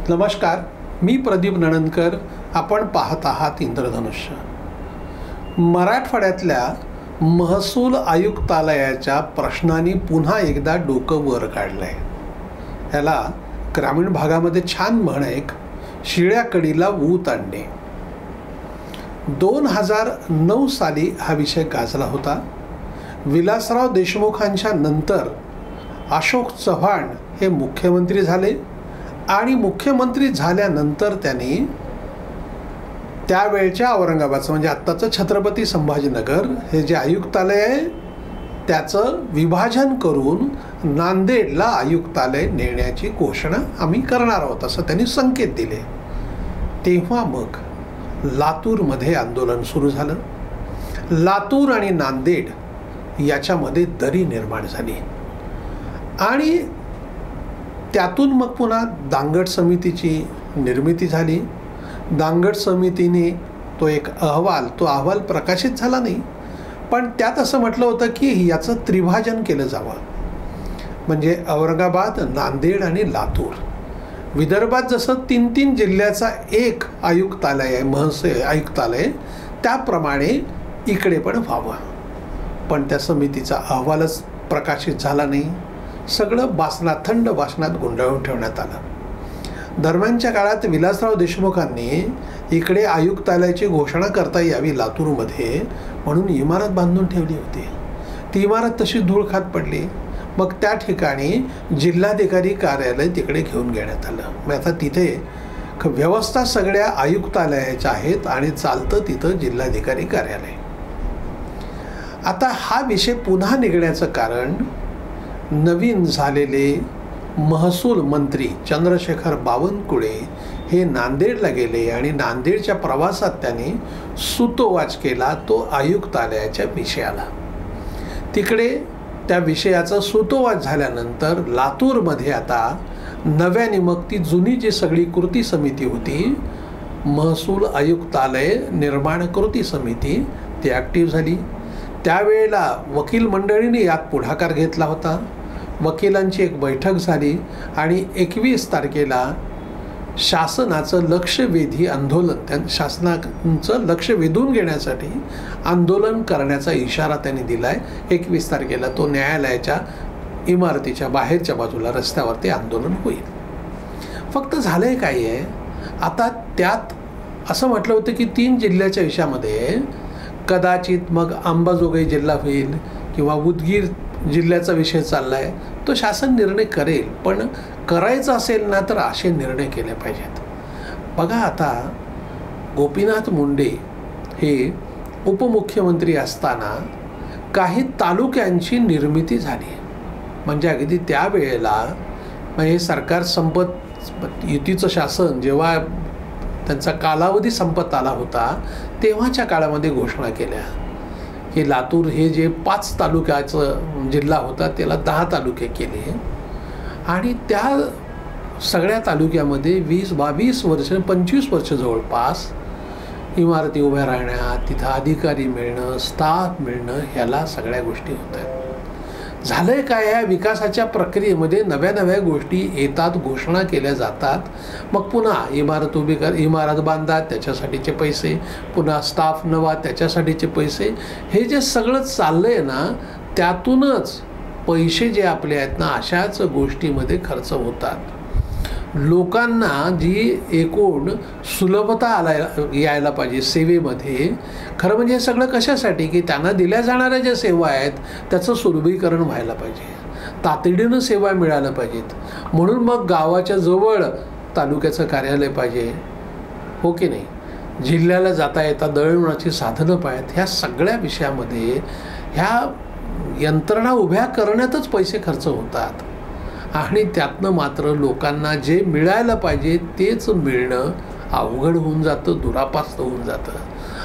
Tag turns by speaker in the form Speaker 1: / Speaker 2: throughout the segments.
Speaker 1: नमस्कार, मी प्रदीप नणंदकर. आपण पाहत आहात इंद्रधनुष्य. मराठवाड्यातल्या महसूल आयुक्तालयाच्या प्रश्नांनी पुन्हा एकदा डोकं वर काढलंय. याला ग्रामीण भागामध्ये छान म्हण एक, शिळ्या कडीला ऊत आणणे. 2009 साली हा विषय गाजला होता. विलासराव देशमुखांच्या नंतर अशोक चव्हाण हे मुख्यमंत्री झाले आणि मुख्यमंत्री झाल्यानंतर त्यांनी त्यावेळच्या औरंगाबादचं म्हणजे आत्ताचं छत्रपती संभाजीनगर हे जे आयुक्तालय आहे त्याचं विभाजन करून नांदेडला आयुक्तालय नेण्याची घोषणा आम्ही करणार आहोत असं त्यांनी संकेत दिले. तेव्हा मग लातूरमध्ये आंदोलन सुरू झालं. लातूर आणि नांदेड याच्यामध्ये दरी निर्माण झाली आणि त्यातून मग पुन्हा दांगट समितीची निर्मिती झाली. दांगट समितीने तो अहवाल प्रकाशित झाला नाही, पण त्यात असं म्हटलं होतं की याचं त्रिभाजन केलं जावं. म्हणजे औरंगाबाद, नांदेड आणि लातूर, विदर्भात जसं 3-3 जिल्ह्याचा एक आयुक्तालय आहे, महसूल आयुक्तालय, त्याप्रमाणे इकडे पण व्हावं. पण त्या समितीचा अहवालच प्रकाशित झाला नाही. सगळं थंड वासनात गुंडाळून ठेवण्यात आलं. दरम्यानच्या काळात विलासराव देशमुखांनी इकडे आयुक्तालयाची घोषणा करता यावी लातूरमध्ये म्हणून इमारत बांधून ठेवली होती. ती इमारत तशी धूळ खात पडली. मग त्या ठिकाणी जिल्हाधिकारी कार्यालय तिकडे घेऊन घेण्यात आलं. मग आता तिथे व्यवस्था सगळ्या आयुक्तालयाच्या आहेत आणि चालतं तिथं जिल्हाधिकारी कार्यालय. आता हा विषय पुन्हा निघण्याचं कारण नवीन झालेले महसूल मंत्री चंद्रशेखर बावनकुळे हे नांदेडला गेले आणि नांदेडच्या प्रवासात त्यांनी सूतोवाच केला तो आयुक्तालयाच्या विषयाला. तिकडे त्या विषयाचा सूतोवाच झाल्यानंतर लातूरमध्ये आता नव्याने मग ती जुनी जी सगळी कृती समिती होती, महसूल आयुक्तालय निर्माण कृती समिती, ती ॲक्टिव्ह झाली. त्यावेळेला वकील मंडळीने यात पुढाकार घेतला होता. वकिलांची एक बैठक झाली आणि 21 तारखेला शासनाचं लक्षवेधी आंदोलन, शासनाचं लक्ष वेधून घेण्यासाठी आंदोलन करण्याचा इशारा त्यांनी दिला आहे. 21 तारखेला तो न्यायालयाच्या इमारतीच्या बाहेरच्या बाजूला रस्त्यावरती आंदोलन होईल. फक्त झालं आहे काय आहे, आता त्यात असं म्हटलं होतं की 3 जिल्ह्याच्या विषयामध्ये कदाचित मग अंबाजोगाई जिल्हा होईल किंवा उदगीर जिल्ह्याचा विषय चालला आहे, तो शासन निर्णय करेल. पण करायचं असेल ना तर असे निर्णय केले पाहिजेत. बघा, आता गोपीनाथ मुंडे हे उपमुख्यमंत्री असताना काही तालुक्यांची निर्मिती झाली. म्हणजे अगदी त्यावेळेला म्हणजे सरकार युतीचं शासन जेव्हा त्यांचा कालावधी संपत आला होता तेव्हाच्या काळामध्ये घोषणा केल्या की लातूर हे जे 5 तालुक्याचं जिल्हा होता त्याला 10 तालुके केले आणि त्या सगळ्या तालुक्यामध्ये 20-22 वर्ष 25 वर्ष जवळपास इमारती उभ्या राहण्यात, तिथं अधिकारी मिळणं, स्टाफ मिळणं, ह्याला सगळ्या गोष्टी होत आहेत. झालं आहे काय, या विकासाच्या प्रक्रियेमध्ये नव्या गोष्टी येतात, घोषणा केल्या जातात. मग पुन्हा इमारत बांधा, त्याच्यासाठीचे पैसे, पुन्हा स्टाफ नवा, त्याच्यासाठीचे पैसे, हे जे सगळं चाललं आहे ना त्यातूनच पैसे जे आपले आहेत ना अशाच गोष्टीमध्ये खर्च होतात. लोकांना जी एकूण सुलभता यायला पाहिजे सेवेमध्ये, खरं म्हणजे हे सगळं कशासाठी की त्यांना दिल्या जाणाऱ्या ज्या सेवा आहेत त्याचं सुलभीकरण व्हायला पाहिजे, तातडीनं सेवा मिळायला पाहिजेत. म्हणून मग गावाच्या जवळ तालुक्याचं कार्यालय पाहिजे, हो की नाही, जिल्ह्याला जाता येता दळणवळणाची साधनं पाहिजेत. ह्या सगळ्या विषयामध्ये ह्या यंत्रणा उभ्या करण्यातच पैसे खर्च होतात आणि त्यातनं मात्र लोकांना जे मिळायला पाहिजे तेच मिळणं अवघड होऊन जातं, दुरापास्त होऊन जातं.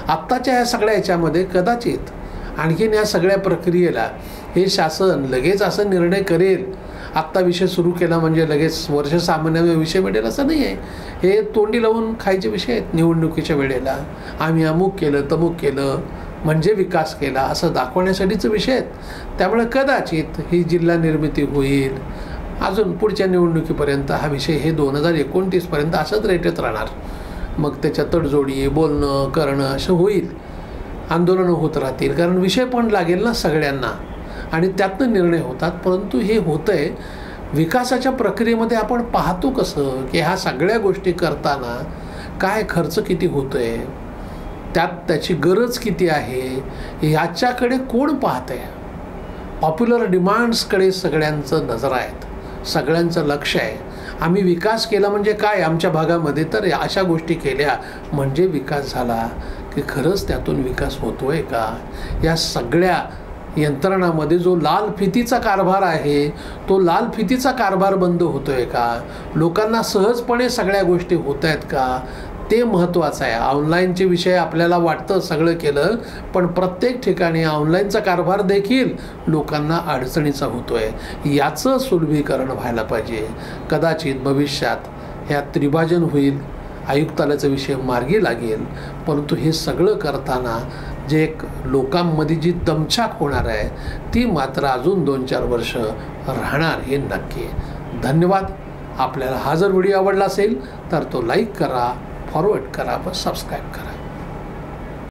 Speaker 1: आत्ताच्या ह्या सगळ्या ह्याच्यामध्ये कदाचित आणखीन या सगळ्या प्रक्रियेला हे शासन लगेच असं निर्णय करेल, आत्ता विषय सुरू केला म्हणजे लगेच वर्ष 6 महिन्यामध्ये विषय मिळेल असं नाही आहे. हे तोंडी लावून खायचे विषय आहेत. निवडणुकीच्या वेळेला आम्ही अमुक केलं तमुक केलं म्हणजे विकास केला असं दाखवण्यासाठीचे विषय आहेत. त्यामुळे कदाचित ही जिल्हा निर्मिती होईल, अजून पुढच्या निवडणुकीपर्यंत हा विषय हे 2029 पर्यंत असंच रेटत राहणार. मग त्याच्या तडजोडी बोलणं करणं असं होईल, आंदोलनं होत राहतील, कारण विषय पण लागेल ना सगळ्यांना आणि त्यातनं निर्णय होतात. परंतु हे होतं आहे विकासाच्या प्रक्रियेमध्ये आपण पाहतो कसं की ह्या सगळ्या गोष्टी करताना काय खर्च किती होतो आहे, त्यात त्याची गरज किती आहे याच्याकडे कोण पाहत आहे. पॉप्युलर डिमांड्सकडे सगळ्यांचं नजर आहेत, सगळ्यांचं लक्ष आहे. आम्ही विकास केला म्हणजे काय आमच्या भागामध्ये, तर अशा गोष्टी केल्या म्हणजे विकास झाला की खरंच त्यातून विकास होतो आहे का. या सगळ्या यंत्रणामध्ये जो लाल फितीचा कारभार आहे तो लाल फितीचा कारभार बंद होतो आहे का, लोकांना सहजपणे सगळ्या गोष्टी होत आहेत का, ते महत्त्वाचं आहे. ऑनलाईनचे विषय आपल्याला वाटतं सगळं केलं, पण प्रत्येक ठिकाणी ऑनलाईनचा कारभार देखील लोकांना अडचणीचा होतो आहे. याचं सुलभीकरण व्हायला पाहिजे. कदाचित भविष्यात ह्या त्रिभाजन होईल, आयुक्तालयाचा विषय मार्गी लागेल. परंतु हे सगळं करताना जे एक लोकांमध्ये जी दमछाक होणार आहे ती मात्र अजून 2-4 वर्ष राहणार हे नक्की. धन्यवाद. आपल्याला हा जर व्हिडिओ आवडला असेल तर तो लाईक करा, फॉरवर्ड करा व सबस्क्राईब करा.